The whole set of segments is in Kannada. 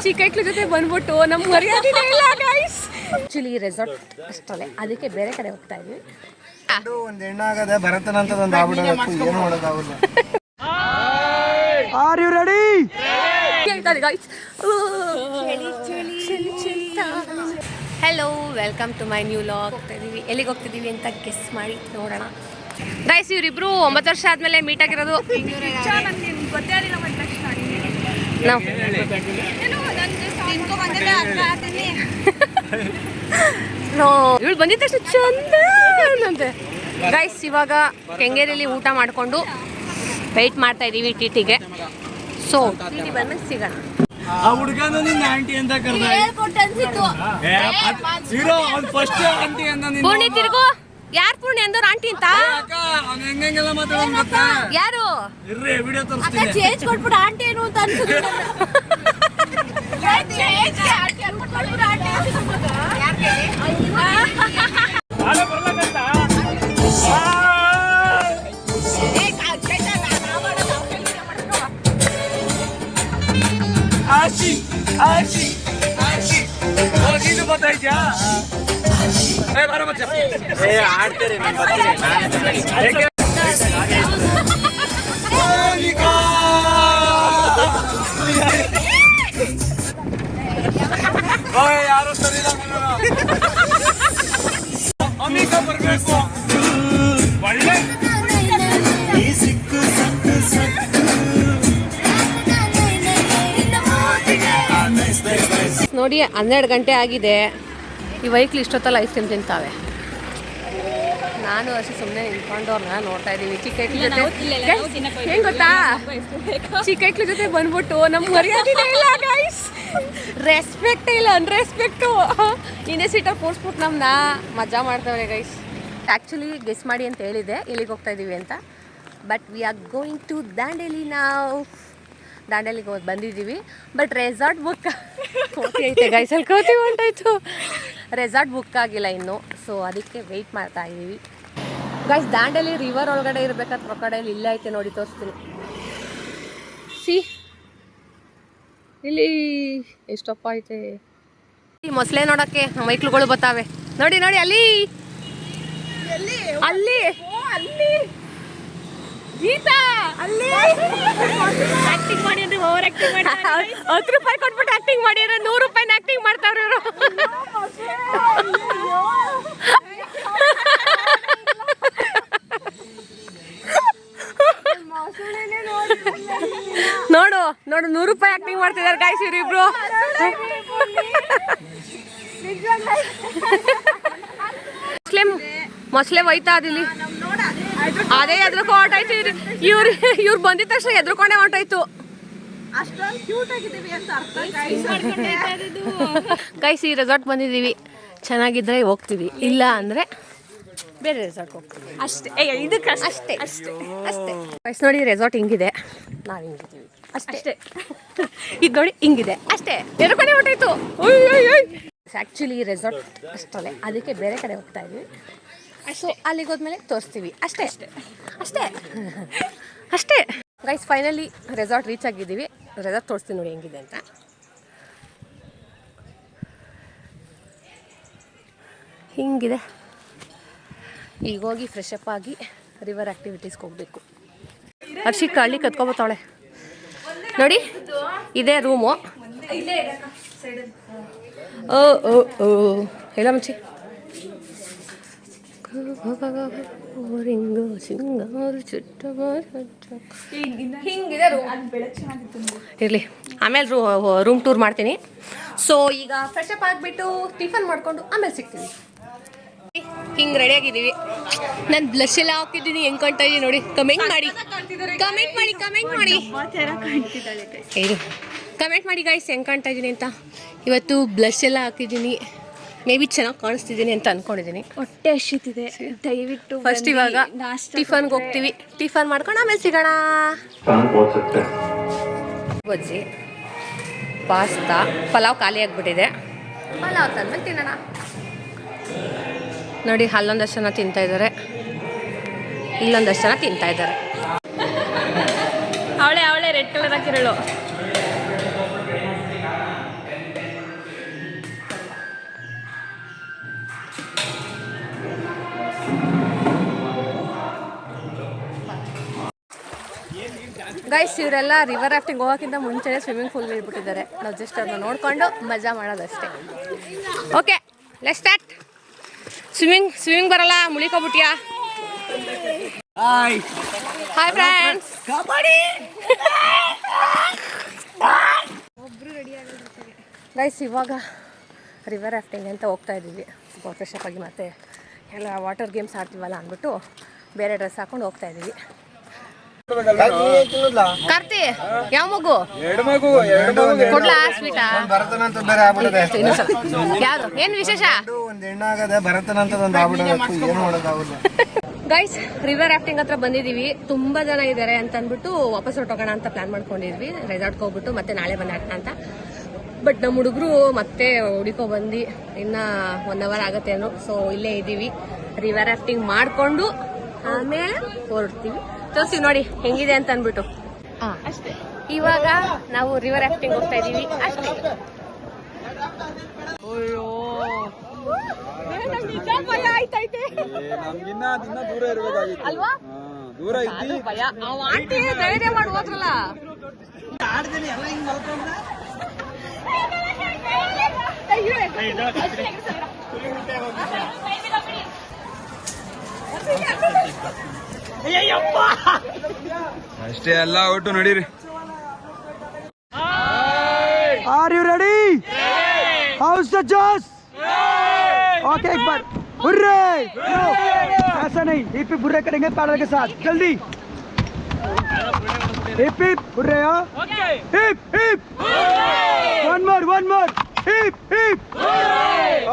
ಚಿಕ್ಕೈಕ್ಳ ಜೊತೆ ಬಂದ್ಬಿಟ್ಟು ನಮ್ಗೆ ಮರ್ಯಾದಿನೇ ಇಲ್ಲ ಗೈಸ್. ಆಕ್ಚುಲಿ ರೆಸಾರ್ಟ್ ಅಷ್ಟೇ, ಅದಕ್ಕೆ ಬೇರೆ ಕಡೆ ಹೋಗ್ತಾ ಇದ್ವಿ. ಒಂದು ಹೆಣ್ಣಾಗದೆ ಭರತನಂತದ ಒಂದು ಆಗ್ಬಿಡಬೇಕು, ಏನು ಮಾಡೋದಾಗಲ್ಲ. Are you ready? Guys hello, welcome to my new vlog. ಎಲ್ಲಿಗೆ ಹೋಗ್ತಿದ್ದೀವಿ ಅಂತ ಗೆಸ್ ಮಾಡಿ ನೋಡೋಣ. ಗೈಸ್ ಇವರಿಬ್ರು 9 ವರ್ಷ ಆದ್ಮೇಲೆ ಮೀಟ್ ಆಗಿರೋದು. ಇವಳು ಬಂದಿದ್ದ ತಕ್ಷಣ ಚಂದ ಅಂತೆ. ಗೈಸ್ ಇವಾಗ ಕೆಂಗೇರಿಯಲ್ಲಿ ಊಟ ಮಾಡಿಕೊಂಡು ವೆಯ್ಟ್ ಮಾಡ್ತಾ ಇದ್ದೀವಿ ಟಿಟಿಗೆ. ಸೊ ಟಿಟಿ ಬಂದ್ಮೇಲೆ ಸಿಗೋಣ. ಆ ಹುಡುಗನ ನಿನ್ನ ಆಂಟಿ ಅಂತ ಕರೆದ ಫಸ್ಟ್ ಆಂಟಿ ಅಂತ ಪೂರ್ಣಿ ತಿರ್ಗು. ಯಾರು ಪೂರ್ಣಿ ಅಂದವ್ರು ಆಂಟಿ ಅಂತ? ಹೆಂಗೆಲ್ಲ ಮಾತಾಡೋದು ಗೊತ್ತಾ? ಯಾರು? ಇರ್ರಿ ವಿಡಿಯೋ ತೋರಿಸ್ತೀನಿ. ಚೇಂಜ್ ಕೊಟ್ಬಿಟ್ಟು ಆಂಟಿ ಏನು ಅಂತ ಅನ್ಸುತ್ತೆ. ಆಶಿ ಆಶಿ ಆಶಿ ಇದು ಗೊತ್ತಾಯ್ತಾ? ಬರೋ ಮಚ್ಚ ಆಡ್ತಾರೆ ನಾನು ಬರ್ತೀನಿ. ಯಾರು ಸರಿ ಅಮಿಕ ಬರ್ಬೇಕು. ಒಳ್ಳೆ ನೋಡಿ 12 ಗಂಟೆ ಆಗಿದೆ. ಈ ವೈಕ್ಲಿ ಇಷ್ಟೊತ್ತಲ್ಲ ಐಸ್ ಕ್ರೀಮ್ ತಿಂತಾವೆ. ನಾನು ಅಷ್ಟೇ ಸುಮ್ಮನೆ ನಿಂತ್ಕೊಂಡು ಅವ್ರನ್ನ ನೋಡ್ತಾ ಇದ್ದೀವಿ. ಚಿಕ್ಕೈಕ್ಳ ಜೊತೆ ಹೆಂಗೆ ಗೊತ್ತಾ, ಚಿಕ್ಕೈಕ್ಳ ಜೊತೆ ಬಂದ್ಬಿಟ್ಟು ನಮ್ಗೆ ಮರ್ಯಾದಿನೇ ಇಲ್ಲ ಗೈಸ್. ರೆಸ್ಪೆಕ್ಟೇ ಇಲ್ಲ, ಅನ್ರೆಸ್ಪೆಕ್ಟು. ಇನ್ನೇ ಸೀಟಲ್ಲಿ ಕೂರಿಸ್ಬಿಟ್ಟು ನಮ್ಮನ್ನ ಮಜಾ ಮಾಡ್ತಾವೆ ಗೈಸ್. ಆ್ಯಕ್ಚುಲಿ ಗೆಸ್ ಮಾಡಿ ಅಂತ ಹೇಳಿದೆ ಎಲ್ಲಿಗೆ ಹೋಗ್ತಾ ಇದ್ದೀವಿ ಅಂತ. But we are going to Dandeli. ನಾವು ದಾಂಡೇಲಿಗೆ ಹೋಗಿ ಬಂದಿದ್ದೀವಿ. ಬಟ್ ರೆಸಾರ್ಟ್ ಬುಕ್ ಐತೆ ಗೈಸ್, ಅಲ್ಲಿ ಕೋತಿ ಹೊಂಟಾಯ್ತು. ರೆಸಾರ್ಟ್ ಬುಕ್ ಆಗಿಲ್ಲ ಇನ್ನು, ಸೊ ಅದಕ್ಕೆ ವೆಯ್ಟ್ ಮಾಡ್ತಾ ಇದ್ದೀವಿ ಗೈಸ್. ದಾಂಡೇಲಿ ರಿವರ್ ಒಳಗಡೆ ಇರಬೇಕಾದ ಪ್ರೊಕಡೈಲ್ ಇಲ್ಲ ಐತೆ ನೋಡಿ, ತೋರಿಸ್ತೀನಿ. ಸಿ ಇಲ್ಲಿ ಎಷ್ಟಪ್ಪ ಐತೆ. ಈ ಮೊಸಳೆ ನೋಡೋಕ್ಕೆ ನಮ್ಮ ಮೈಕ್ಳುಗಳು ಬರ್ತಾವೆ. ನೋಡಿ ನೋಡಿ ಅಲ್ಲಿ ಅಲ್ಲಿ ಅಲ್ಲಿ ಗೀತಾ ಅಲ್ಲಿ ಆಕ್ಟಿಂಗ್ ಮಾಡಿ ಅಂದ್ರೆ ಓವರ್ ಆಕ್ಟಿಂಗ್ ಮಾಡ್ತಾರೆ. 10 ರೂಪಾಯಿ ಕೊಟ್ಬಿಟ್ಟು ಆಕ್ಟಿಂಗ್ ಮಾಡಿದ್ರೆ 100 ರೂಪಾಯಿನ ಆಕ್ಟಿಂಗ್ ಮಾಡ್ತಾವ್ರೆ ಇವರು. ನೋಡು ನೋಡು 100 ರೂಪಾಯಿ ಆಕ್ಟಿಂಗ್ ಮಾಡ್ತಿದ್ದಾರೆ ಗೈಸ್ ಇವರಿಬ್ರು. ಮೊಸಳೆ ಒಯ್ತಾ ಅದಿಲ್ಲಿ ಅದೇ ಎದ್ರಕೊ ಹೊರ್ಟಾಯ್ತು. ಇವ್ರು ಬಂದಿದ ತಕ್ಷಣ ಎದ್ರಕೊಂಡೆ ಹೊರ್ಟಾಯ್ತು. ಗೈಸ್ ಈ ರೆಸಾರ್ಟ್ ಬಂದಿದ್ದೀವಿ, ಚೆನ್ನಾಗಿದ್ರೆ ಹೋಗ್ತೀವಿ, ಇಲ್ಲ ಅಂದರೆ ಬೇರೆ ರೆಸಾರ್ಟ್ ಹೋಗ್ತೀವಿ ಅಷ್ಟೇ. ಇದಕ್ಕೆ ಅಷ್ಟೇ ಅಷ್ಟೇ ಅಷ್ಟೇ ಗೈಸ್. ನೋಡಿ ರೆಸಾರ್ಟ್ ಹಿಂಗಿದೆ, ನಾವು ಹಿಂಗಿದ್ದೀವಿ ಅಷ್ಟೇ. ಇದು ನೋಡಿ ಹಿಂಗಿದೆ ಅಷ್ಟೇ, ಎದ್ರಕೊಂಡೆ ಹೊರ್ಟಾಯ್ತು. ಆ್ಯಕ್ಚುಲಿ ರೆಸಾರ್ಟ್ ಅಷ್ಟೇ, ಅದಕ್ಕೆ ಬೇರೆ ಕಡೆ ಹೋಗ್ತಾ ಇದ್ವಿ. ಸೊ ಅಲ್ಲಿಗೆ ಹೋದ್ಮೇಲೆ ತೋರಿಸ್ತೀವಿ ಅಷ್ಟೇ ಅಷ್ಟೇ ಅಷ್ಟೇ ಅಷ್ಟೇ ಗೈಸ್. ಫೈನಲಿ ರೆಸಾರ್ಟ್ ರೀಚ್ ಆಗಿದ್ದೀವಿ. ರೆಸಾರ್ಟ್ ತೋರಿಸ್ತೀನಿ ನೋಡಿ ಹೆಂಗಿದೆ ಅಂತ. ಹಿಂಗಿದೆ. ಈಗ ಹೋಗಿ ಫ್ರೆಶ್ ಅಪ್ ಆಗಿ ರಿವರ್ ಆ್ಯಕ್ಟಿವಿಟೀಸ್ಗೆ ಹೋಗಬೇಕು. ಹರ್ಷಿಕ್ ಹಳ್ಳಿ ಕತ್ಕೊಬತ್ತಾಳೆ ನೋಡಿ. ಇದೇ ರೂಮು. ಎಲ್ಲ ಮುಂಚೆ ಇರಲಿ, ಆಮೇಲೆ ರೂಮ್ ಟೂರ್ ಮಾಡ್ತೀನಿ. ಸೊ ಈಗ ಫ್ರೆಶ್ ಅಪ್ ಆಗಿಬಿಟ್ಟು ಟಿಫನ್ ಮಾಡಿಕೊಂಡು ಆಮೇಲೆ ಸಿಗ್ತೀನಿ. ಹಿಂಗೆ ರೆಡಿ ಆಗಿದ್ದೀವಿ. ನಾನು ಬ್ಲಷ್ ಎಲ್ಲ ಹಾಕಿದ್ದೀನಿ, ಹೆಂಗೆ ಕಾಣ್ತಾ ಇದ್ದೀನಿ ನೋಡಿ. ಕಮೆಂಟ್ ಮಾಡಿ ಕಮೆಂಟ್ ಮಾಡಿ ಕಮೆಂಟ್ ಮಾಡಿ ಇದು ಕಮೆಂಟ್ ಮಾಡಿ ಗೈಸ್ ಹೆಂಗೆ ಕಾಣ್ತಾ ಇದ್ದೀನಿ ಅಂತ. ಇವತ್ತು ಬ್ಲಷ್ ಎಲ್ಲ ಹಾಕಿದ್ದೀನಿ, ಮೇ ಬಿ ಚೆನ್ನಾಗಿ ಕಾಣಿಸ್ತಿದ್ದೀನಿ ಅಂತ ಅಂದ್ಕೊಂಡಿದ್ದೀನಿ. ಹೊಟ್ಟೆ ಹಸಿತಿದೆ, ದಯವಿಟ್ಟು ಫಸ್ಟ್ ಇವಾಗ ಟಿಫನ್ಗೆ ಹೋಗ್ತೀವಿ. ಟಿಫನ್ ಮಾಡ್ಕೊಂಡು ಆಮೇಲೆ ಸಿಗೋಣ. ಬಜ್ಜಿ, ಪಾಸ್ತಾ, ಪಲಾವ್ ಖಾಲಿ ಆಗಿಬಿಟ್ಟಿದೆ. ಪಲಾವ್ ತಂದ್ಮೇಲೆ ತಿನ್ನೋಣ. ನೋಡಿ ಅಲ್ಲೊಂದಷ್ಟು ಜನ ತಿಂತಾಯಿದ್ದಾರೆ, ಇಲ್ಲೊಂದಷ್ಟು ಜನ ತಿಂತಾಯಿದ್ದಾರೆ. ಅವಳೆ ರೆಡ್ ಕಲರ್ ಹಾಕಿರಳು. ಗೈಸ್ ಇವರೆಲ್ಲ ರಿವರ್ ರಾಫ್ಟಿಂಗ್ ಹೋಗೋಕ್ಕಿಂತ ಮುಂಚೆನೇ ಸ್ವಿಮ್ಮಿಂಗ್ ಪೂಲ್ ಇಟ್ಬಿಟ್ಟಿದ್ದಾರೆ. ನಾವು ಜಸ್ಟ್ ಅದನ್ನ ನೋಡಿಕೊಂಡು ಮಜಾ ಮಾಡೋದಷ್ಟೇ. Okay let's start. ಸ್ವಿಮ್ಮಿಂಗ್ ಬರಲ್ಲ, ಮುಳಿಕೋಬಿಟ್ಯಾ? Hi friends. ಗೈಸ್ ಇವಾಗ ರಿವರ್ ರಾಫ್ಟಿಂಗ್ ಅಂತ ಹೋಗ್ತಾ ಇದ್ದೀವಿ. ಫ್ರೆಶಪ್ ಆಗಿ ಮತ್ತೆ ಎಲ್ಲ ವಾಟರ್ ಗೇಮ್ಸ್ ಆಡ್ತೀವಲ್ಲ ಅಂದ್ಬಿಟ್ಟು ಬೇರೆ ಡ್ರೆಸ್ ಹಾಕೊಂಡು ಹೋಗ್ತಾ ಇದ್ದೀವಿ. ಕಾರ್ತಿ ಯಾವ ಮಗು ಕೊಡ್ಲಾ ಸ್ವೀಟಾ? ಭರತನಂತ ಬೇರೆ ಆಗ್ಬಿಡದೆ. ಯಾವ್ದು ಏನ್ ವಿಶೇಷ? ಒಂದ್ ಹೆಣ್ಣಾಗದೆ ಭರತನಂತ ಒಂದು ಆಗ್ಬಿಡದೆ. ಏನ್ ಮಾಡೋದಾಗಲ್ಲ. ಗೈಸ್ ರಿವರ್ ರಾಫ್ಟಿಂಗ್ ಹತ್ರ ಬಂದಿದೀವಿ. ತುಂಬಾ ಜನ ಇದಾರೆ ಅಂತ ಅಂದ್ಬಿಟ್ಟು ವಾಪಸ್ ಹೊರಟೋಗೋಣ ಅಂತ ಪ್ಲಾನ್ ಮಾಡ್ಕೊಂಡಿದ್ವಿ. ರೆಸಾರ್ಟ್ಗೆ ಹೋಗ್ಬಿಟ್ಟು ಮತ್ತೆ ನಾಳೆ ಬಂದಾಟ ಅಂತ. ಬಟ್ ನಮ್ಮ ಹುಡುಗರು ಮತ್ತೆ ಹುಡುಕೋ ಬಂದು ಇನ್ನ 1 hour ಆಗತ್ತೇನು. ಸೊ ಇಲ್ಲೇ ಇದೀವಿ. ರಿವರ್ ರಾಫ್ಟಿಂಗ್ ಮಾಡ್ಕೊಂಡು ಆಮೇಲೆ ಹೊರಡ್ತೀವಿ. ತೋರಿಸ್ತೀವಿ ನೋಡಿ ಹೆಂಗಿದೆ ಅಂತ ಅಂದ್ಬಿಟ್ಟು. ಅಷ್ಟೇ. ಇವಾಗ ನಾವು ರಿವರ್ ರಾಫ್ಟಿಂಗ್ ಹೋಗ್ತಾ ಇದೀವಿ ಅಷ್ಟೇ. ಅಯ್ಯೋ ಭಯ ಆಯ್ತೈತೆ ಅಲ್ವಾ? ಭಯ. ಆಂಟಿ ಧೈರ್ಯ ಮಾಡಿ ಹೋದ್ರಲ್ಲ. ಅಷ್ಟೇ ಎಲ್ಲ ಒಟ್ಟು ನಡೀರಿ. Are you ready? How's the josh? Okay, एक बार हुर्रे! No, ऐसा नहीं. हिप हिप हुर्रे करेंगे पैडल के साथ. जल्दी. हिप हिप हुर्रे हाँ. Hip hip. One more. Hip hip.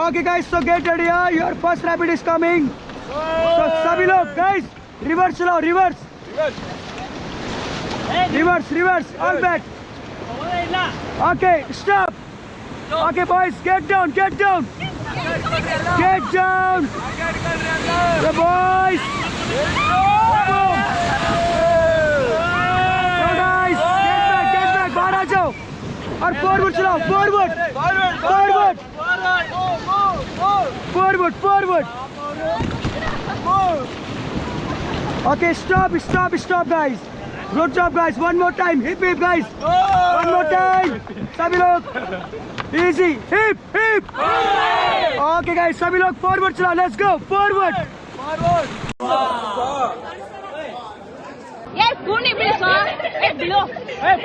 Okay guys, so get ready हाँ. Your first rapid is coming. So सभी लोग guys reverse चलाओ reverse. All back. Okay, stop. Okay boys, get down. The boys. So guys, get back. बाहर आ जाओ. और forward चलाओ. Forward. Okay, stop guys. Good job guys. One more time. Hip hip guys. One more time. सभी लोग easy. Hip hip. Okay guys, सभी लोग forward चलाओ. Let's go. Forward. Yes, Puni, please. Hey, below. Hey,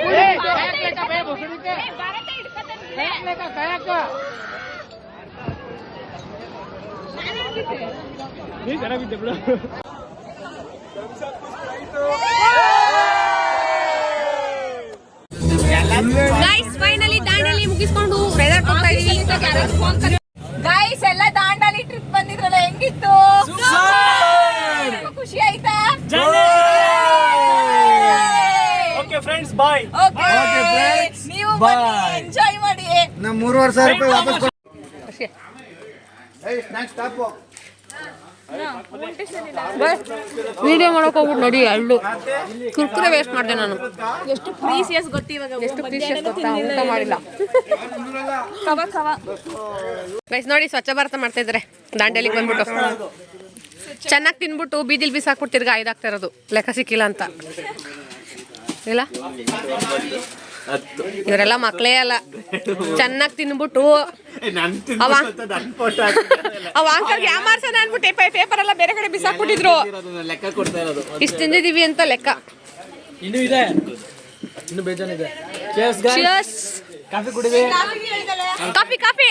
guys finally Dandeli ಮುಗಿಸ್ಕೊಂಡು ರೆಸಾರ್ಟ್ ಹೋಗ್ತಾ ಇದೀವಿ. ಗೈಸ್ ಎಲ್ಲ ದಾಂಡೇಲಿ ಟ್ರಿಪ್ ಬಂದಿದ್ರಲ್ಲ, ಹೆಂಗಿತ್ತು? ಖುಷಿ ಆಯ್ತಾ? Okay friends, bye. ನೀವು ಬನ್ನಿ, ಎಂಜಾಯ್ ಮಾಡಿ. ನಮ್ಮ 3,500 ರೂಪಾಯಿ ವಾಪಸ್ ಕೊಡು. Snacks top. ವಿಡಿಯೋ ಮಾಡಕ್ ಹೋಗ್ಬಿಟ್ಟು ನೋಡಿ ಅಳ್ಳು ಕುರ್ಕುರೆ ವೇಸ್ಟ್ ಮಾಡಿದೆ ನಾನು. ಎಷ್ಟು ಪ್ರೀಸಿಯಸ್ ಗೊತ್ತಾ ಊಟ ಮಾಡಿಲ್ಲ. ಗೈಸ್ ನೋಡಿ ಸ್ವಚ್ಛ ಭಾರತ ಮಾಡ್ತಾ ಇದಾರೆ ದಾಂಡೇಲಿಗೆ ಬಂದ್ಬಿಟ್ಟು. ಚೆನ್ನಾಗಿ ತಿನ್ಬಿಟ್ಟು ಬೀದಿಲ್ ಬಿಸಾಕ್ಬಿಟ್ಟು ತಿರ್ಗಾ ಐದಾಗ್ತಾ ಇರೋದು ಲೆಕ್ಕ ಸಿಕ್ಕಿಲ್ಲ ಅಂತ ಇಲ್ಲ. ಇವರೆಲ್ಲ ಮಕ್ಕಳೇ ಅಲ್ಲ, ಚೆನ್ನಾಗಿ ತಿನ್ಬಿಟ್ಟು ಅವ ಅಂಕಲ್ಗೆ ಯಾಮಾರ್ಸನ ಅನ್ಬಿಟ್ಟು ಪೇಪರ್ ಎಲ್ಲ ಬೇರೆ ಕಡೆ ಬಿಸಾಕ್ಬಿಟ್ಟಿದ್ರು. ಇಷ್ಟು ತಿಂದಿದೀವಿ ಅಂತ ಲೆಕ್ಕ. Coffee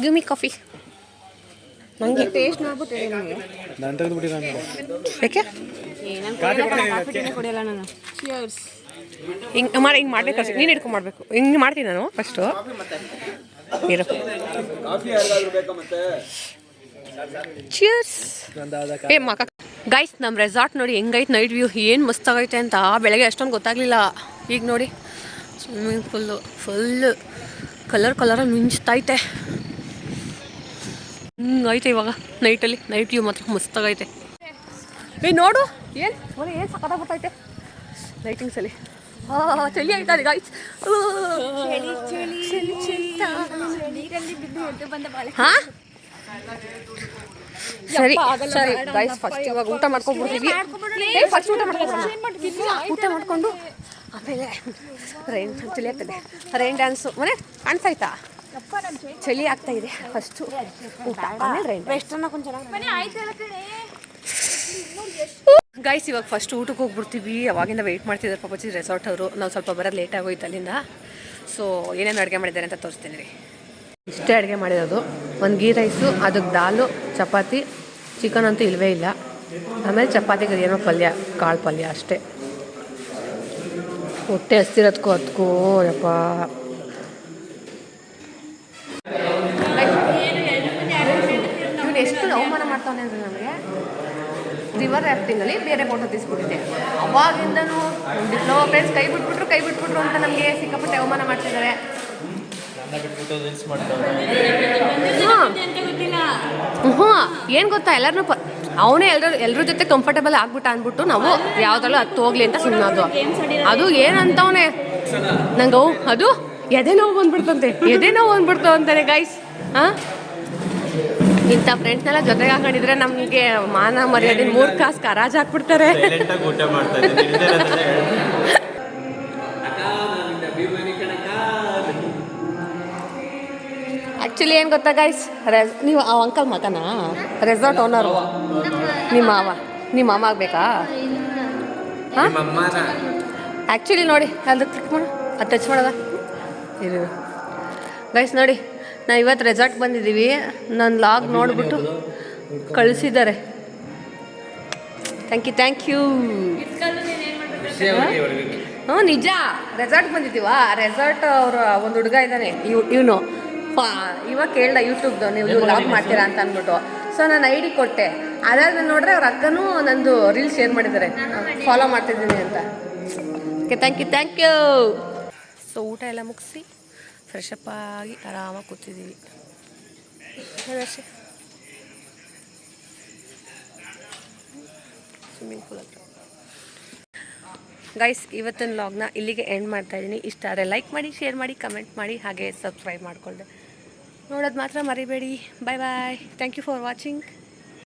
give me coffee. ನಂಗೆ ಟೇಸ್ಟ್ ನೋಡ್ಬಿಟ್ಟು ಯಾಕೆ ಹಿಂಗೆ ಮಾಡ್ಬೇಕು. ನೀನು ಹಿಡ್ಕೊಂಡು ಮಾಡಬೇಕು. ಹಿಂಗೆ ಮಾಡ್ತೀನಿ ನಾನು ಫಸ್ಟು. ಇರು. ಚಿಯರ್ಸ್. ಗೈಸ್ ನಮ್ಮ ರೆಸಾರ್ಟ್ ನೋಡಿ ಹೆಂಗೈತೆ ನೈಟ್ ವ್ಯೂ, ಏನು ಮಸ್ತಾಗೈತೆ ಅಂತ. ಬೆಳಗ್ಗೆ ಅಷ್ಟೊಂದು ಗೊತ್ತಾಗಲಿಲ್ಲ. ಈಗ ನೋಡಿ ಸ್ವಿಮ್ಮಿಂಗ್ ಫುಲ್ಲು ಕಲರಲ್ಲಿ ಮಿಂಚ್ತೈತೆ. ಐತೆ ಇವಾಗ ನೈಟಲ್ಲಿ. ನೈಟ್ ವ್ಯೂ ಮಾತ್ರ ಮಸ್ತಾಗೈತೆ. ನೋಡು ಏನು ಸಖತ್ತಾಗಿ ಬರ್ತೈತೆ ಲೈಟಿಂಗ್ಸಲ್ಲಿ. ಚಳಿ ಆಯ್ತದೆ ಗಾಯ್ಸ್. ಸರಿ ಸರಿ ಗೈಸ್, ಫಸ್ಟ್ ಇವಾಗ ಊಟ ಮಾಡ್ಕೊಂಡ್ಬಿಡ್ತೀವಿ. ಫಸ್ಟ್ ಊಟ ಮಾಡ್ಕೊಂಡು ಆಮೇಲೆ ರೈನ್ ಚಳಿ ಆಗ್ತದೆ. ರೈನ್ ಡ್ಯಾನ್ಸು ಮನೆ ಕಾಣಿಸ್ತಾಯ್ತಾ? ಚಳಿ ಆಗ್ತಾ ಇದೆ. ಫಸ್ಟು ಊಟ ಆಮೇಲೆ ರೈನ್ ಗೈಸ್. ಇವಾಗ ಫಸ್ಟ್ ಊಟಕ್ಕೆ ಹೋಗ್ಬಿಡ್ತೀವಿ. ಅವಾಗಿಂದ ವೆಯ್ಟ್ ಮಾಡ್ತಿದ್ದಾರೆ ಪಾಪಚ್ಚಿ ರೆಸಾರ್ಟ್ ಅವರು. ನಾವು ಸ್ವಲ್ಪ ಬರೋದು ಲೇಟ್ ಆಗೋಯ್ತು ಅಲ್ಲಿಂದ. ಸೊ ಏನೇನು ಅಡುಗೆ ಮಾಡಿದ್ದಾರೆ ಅಂತ ತೋರಿಸ್ತೀನಿ ರೀ. ಇಷ್ಟೇ ಅಡುಗೆ ಮಾಡಿರೋದು. ಒಂದು ಗೀ ರೈಸು, ಅದಕ್ಕೆ ದಾಲು, ಚಪಾತಿ, ಚಿಕನ್ ಅಂತೂ ಇಲ್ಲವೇ ಇಲ್ಲ. ಆಮೇಲೆ ಚಪಾತಿಗೆ ಏನೋ ಪಲ್ಯ, ಕಾಳು ಪಲ್ಯ ಅಷ್ಟೇ. ಹೊಟ್ಟೆ ಹಸ್ತಿರೋದಕ್ಕೂ ಅದಕ್ಕೂ ಯಪ್ಪ. ಇವನು ಎಷ್ಟು ಅವಮಾನ ಮಾಡ್ತಾನೆ ಅಂದರೆ ನಮಗೆ. ರಿವರ್ ರಾಫ್ಟಿಂಗಲ್ಲಿ ಬೇರೆ ಫೋಟೋ తీಸ್ಬಿಟ್ಟಿದ್ದೆ. ಅವಾಗಿಂದನೂ ಡಿಪ್ಲೊಮಾ ಫ್ರೆಂಡ್ಸ್ ಕೈ ಬಿಟ್ಬಿಟ್ರು ಅಂತ ನಮಗೆ ಸಿಕ್ಕಾಪಟ್ಟೆ ಅವಮಾನ ಮಾಡ್ತಿದ್ದಾರೆ. ಏನು ಗೊತ್ತಾ, ಎಲ್ಲರನ್ನೂ ಅವನೇ ಎಲ್ಲರ ಜೊತೆ ಕಂಫರ್ಟಬಲ್ ಆಗ್ಬಿಟ್ಟ ಅಂದ್ಬಿಟ್ಟು ನಾವು ಯಾವುದ್ರಲ್ಲೂ ಹತ್ತು ಹೋಗ್ಲಿ ಅಂತ ಸುಮ್ಮನದು. ಅದು ಏನಂತವನೇ ನಂಗೆ ಅದು ಎದೆ ನೋವು ಬಂದ್ಬಿಡ್ತು ಅಂತಾನೆ ಗೈಸ್. ಹಾಂ, ಇಂಥ ಫ್ರೆಂಡ್ಸ್ನೆಲ್ಲ ಜೊತೆಗೆ ಹಾಕೊಂಡಿದ್ರೆ ನಮಗೆ ಮಾನ ಮರ್ಯಾದೆ 3 ಕಾಸು ಹರಾಜು ಹಾಕ್ಬಿಡ್ತಾರೆ. ಆ್ಯಕ್ಚುಲಿ ಏನು ಗೊತ್ತಾ ಗೈಸ್, ನೀವು ಆ ಅಂಕಲ್ ಮಗನಾ? ರೆಸಾರ್ಟ್ ಓನರು ನಿಮ್ಮ ಮಾವ ಆಗಬೇಕಾ? ಹಾಂ, ಆ್ಯಕ್ಚುಲಿ ನೋಡಿ ಅಲ್ಲಿ ಕ್ಲಿಕ್ ಮಾಡು, ಅದು ಟಚ್ ಮಾಡೋದ ಇದು ಗೈಸ್. ನೋಡಿ, ನಾವು ಇವತ್ತು ರೆಸಾರ್ಟ್ ಬಂದಿದ್ದೀವಿ. ನನ್ನ ಲಾಗ್ ನೋಡಿಬಿಟ್ಟು ಕಳಿಸಿದ್ದಾರೆ. Thank you. ಹ್ಞೂ ನಿಜ, ರೆಸಾರ್ಟ್ ಬಂದಿದ್ದೀವ. ರೆಸಾರ್ಟ್ ಅವರು ಒಂದು ಹುಡುಗ ಇದ್ದಾನೆ, ಇವನು ಇವಾಗ ಕೇಳ್ದ ಯೂಟ್ಯೂಬ್ದು, ನೀವು ಲಾಗ್ ಮಾಡ್ತೀರಾ ಅಂತ ಅಂದ್ಬಿಟ್ಟು. ಸೊ ನಾನು ID ಕೊಟ್ಟೆ. ಅದಾದ್ಮೇಲೆ ನೋಡ್ರೆ ಅವ್ರ ಅಕ್ಕನೂ ನಂದು ರೀಲ್ಸ್ ಶೇರ್ ಮಾಡಿದ್ದಾರೆ, ಫಾಲೋ ಮಾಡ್ತಿದ್ದೀನಿ ಅಂತ. Okay, thank you. ಸೊ ಊಟ ಎಲ್ಲ ಮುಗಿಸಿ ಫ್ರೆಶ್ ಅಪ್ ಆಗಿ ಆರಾಮಾಗಿ ಕೂತಿದ್ದೀವಿ. ಸ್ವಿಮ್ಮಿಂಗ್ ಪೂಲ್ ಹತ್ರ. ಗೈಸ್, ಇವತ್ತಿನ ವ್ಲಾಗ್ನ ಇಲ್ಲಿಗೆ ಎಂಡ್ ಮಾಡ್ತಾಯಿದ್ದೀನಿ. ಇಷ್ಟ ಆದರೆ ಲೈಕ್ ಮಾಡಿ, ಶೇರ್ ಮಾಡಿ, ಕಮೆಂಟ್ ಮಾಡಿ, ಹಾಗೆ ಸಬ್ಸ್ಕ್ರೈಬ್ ಮಾಡಿಕೊಳ್ಳಿ. ನೋಡೋದು ಮಾತ್ರ ಮರಿಬೇಡಿ. Bye. Thank you for watching.